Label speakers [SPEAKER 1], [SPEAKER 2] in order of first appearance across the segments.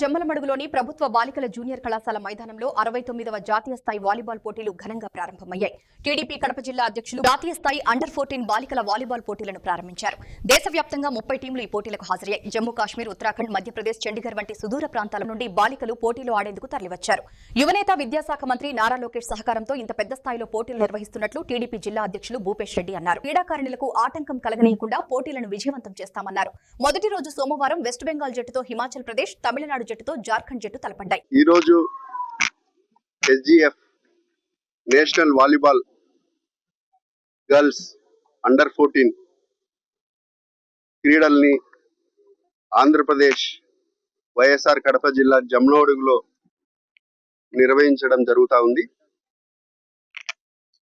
[SPEAKER 1] జమ్మలమడుగులోని ప్రభుత్వ బాలికల జూనియర్ కళాశాల మైదానంలో 69వ జాతీయ స్థాయి వాలీబాల్ పోటీలు ఘనంగా ప్రారంభమయ్యాయి. టీడీపీ కడప జిల్లా అధ్యక్షులు జాతీయ స్థాయి అండర్ 14 బాలికల వాలీబాల్ పోటీలను ప్రారంభించారు. దేశవ్యాప్తంగా 30 టీంలు ఈ పోటీలకు హాజరయ్యాయి. జమ్మూ కాశ్మీర్, ఉత్తరాఖండ్, మధ్యప్రదేశ్, చండీగఢ్ వంటి సుదూర ప్రాంతాల నుండి బాలికలు పోటీలు ఆడేందుకు తరలివచ్చారు. యువనేత విద్యాశాఖ మంత్రి నారా లోకేష్ సహకారంతో ఇంత పెద్ద స్థాయిలో పోటీలు నిర్వహిస్తున్నట్లు టీడీపీ జిల్లా అధ్యక్షులు భూపేష్ రెడ్డి అన్నారు. క్రీడాకారిణులకు ఆటంకం కలగనీయకుండా పోటీలను విజయవంతం చేస్తామన్నారు. మొదటి రోజు సోమవారం వెస్ట్ బెంగాల్ జట్టుతో హిమాచల్ ప్రదేశ్, తమిళనాడు జట్టుతో జార్ఖండ్ జట్టు తలపడ్డాయి.
[SPEAKER 2] ఈ రోజు SGF national volleyball girls under 14 క్రీడల్ని ఆంధ్రప్రదేశ్ వైఎస్ఆర్ కడప జిల్లా జమ్మలమడుగులో నిర్వహించడం జరుగుతా ఉంది.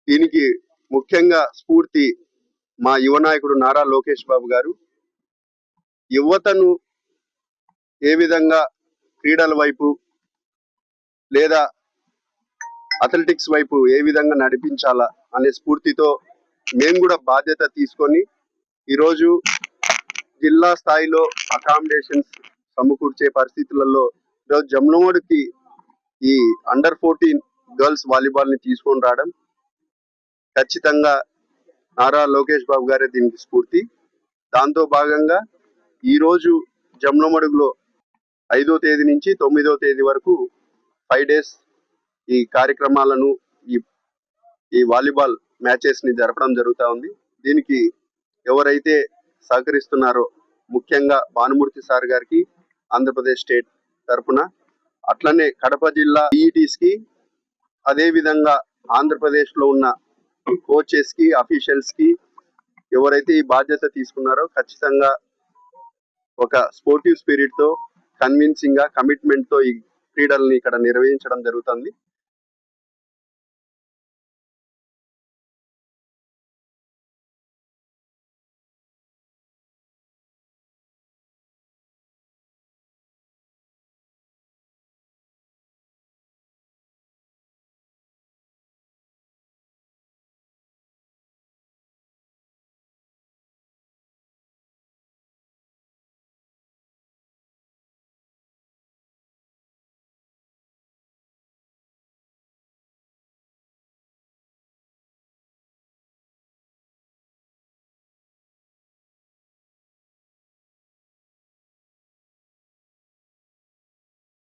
[SPEAKER 2] దీనికి ముఖ్యంగా స్ఫూర్తి మా యువ నాయకుడు నారా లోకేష్ బాబు గారు. యువతను ఏ విధంగా క్రీడల వైపు లేదా అథ్లెటిక్స్ వైపు ఏ విధంగా నడిపించాలా అనే స్ఫూర్తితో మేము కూడా బాధ్యత తీసుకొని ఈరోజు జిల్లా స్థాయిలో అకామిడేషన్స్ సమకూర్చే పరిస్థితులలో ఈరోజు జమ్మలమడుగుకి ఈ అండర్ 14 గర్ల్స్ వాలీబాల్ ని తీసుకొని రావడం ఖచ్చితంగా నారా లోకేష్ బాబు గారే దీనికి స్ఫూర్తి. దాంతో భాగంగా ఈరోజు జమ్మలమడుగులో 5వ తేదీ నుంచి 9వ తేదీ వరకు 5 డేస్ ఈ కార్యక్రమాలను ఈ వాలీబాల్ మ్యాచెస్ ని జరపడం జరుగుతూ ఉంది. దీనికి ఎవరైతే సహకరిస్తున్నారో ముఖ్యంగా భానుమూర్తి సార్ గారికి ఆంధ్రప్రదేశ్ స్టేట్ తరఫున, అట్లనే కడప జిల్లా ఈఈటీస్ కి, అదే విధంగా ఆంధ్రప్రదేశ్ లో ఉన్న కోచెస్ కి, అఫీషియల్స్ కి ఎవరైతే ఈ బాధ్యత తీసుకున్నారో ఖచ్చితంగా ఒక స్పోర్టివ్ స్పిరిట్ తో, కన్విన్సింగ్ గా, కమిట్మెంట్ తో ఈ క్రీడల్ని ఇక్కడ నిర్వహించడం జరుగుతుంది.